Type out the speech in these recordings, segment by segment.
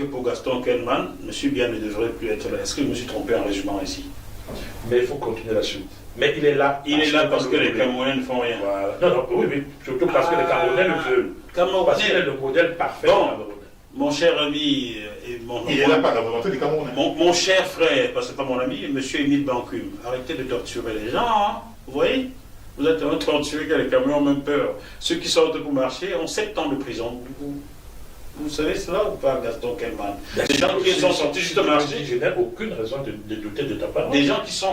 que pour Gaston Kellman, M. Biya ne devrait plus être là. Est-ce que je me suis trompé en résumant ici? Mais il faut continuer la suite. Mais il est là. Il est là parce que les Camerounais ne font rien. Voilà. Non, non, oui, oui. Surtout parce que les Camerounais le veulent. Parce qu'il est le modèle parfait. Bon, mon cher ami, il est là par la volonté des Camerounais. Mon cher frère, parce que c'est pas mon ami, M. Émile Bancume, arrêtez de torturer les gens, hein. Vous voyez? Vous êtes tellement torturés que les Camerounais ont même peur. Ceux qui sortent pour marcher ont 7 ans de prison. Vous savez cela ou pas, Gaston Kellman? Des gens qui sont sortis juste marcher. Je n'ai aucune raison de douter de ta parole. Des gens qui sont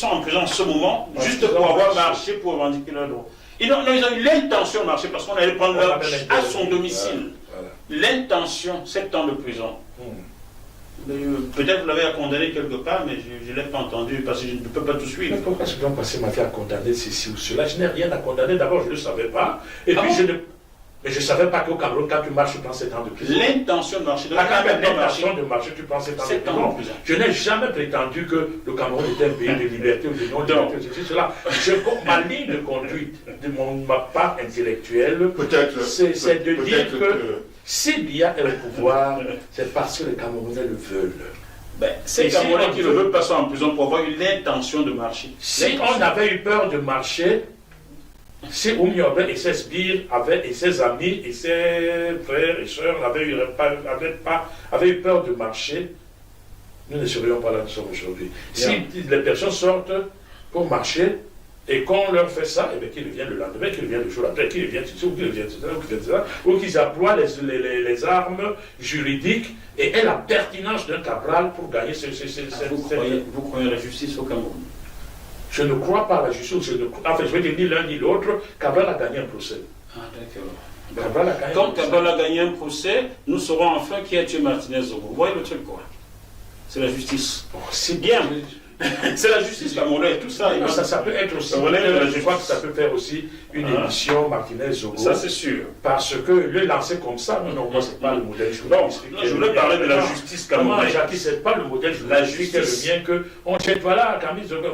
en prison en ce moment, juste pour avoir marché, pour revendiquer leur droit. Ils ont eu l'intention de marcher parce qu'on allait prendre leur à son domicile. L'intention, 7 ans de prison. Peut-être vous l'avez condamné quelque part, mais je ne l'ai pas entendu parce que je ne peux pas tout suivre. Mais pourquoi est-ce que donc passer ma vie à condamner ceci ou cela? Je n'ai rien à condamner. D'abord, je ne le savais pas. Et puis, mais je ne savais pas qu'au Cameroun, quand tu marches, tu prends 7 ans de prison. L'intention de marcher. L'intention de marcher, tu prends 7 ans de prison. Je n'ai jamais prétendu que le Cameroun était un pays de liberté ou de non-liberté. Ma ligne de conduite, de ma part intellectuelle, c'est de dire que si Biya est au pouvoir, c'est parce que les Camerounais le veulent. C'est les Camerounais qui ne veulent pas ça en prison pour avoir eu l'intention de marcher. Si on avait eu peur de marcher, si Oumiobe et ses sbires et ses amis et ses frères et sœurs avaient eu peur de marcher, nous ne serions pas là où nous sommes aujourd'hui. Si les personnes sortent pour marcher et qu'on leur fait ça, et bien qu'ils viennent le lendemain, qu'ils viennent le jour après, qu'ils viennent tout ça, ou qu'ils viennent tout ça, ou qu'ils emploient les armes juridiques et la pertinence d'un Cabral pour gagner Vous croyez à la justice au Cameroun? Je ne crois pas à la justice. Enfin, je vais dire ni l'un ni l'autre. Cabral a gagné un procès. Ah, d'accord. Comme Cabral a gagné un procès, nous saurons enfin qui a tué Martinez Zogo. Vous voyez le truc, quoi? C'est la justice. C'est bien. C'est la justice, la monnaie, tout ça. Non, ça peut être aussi. Je crois que ça peut faire aussi une émission Martinez Zogo. Ça, c'est sûr. Parce que le lancer comme ça, non, moi, c'est pas le modèle journalistique. Non, je voulais parler de la justice camerounaise. Moi, Jackie, c'est pas le modèle journalistique, c'est le mien que on jette, voilà, Camille Zogo.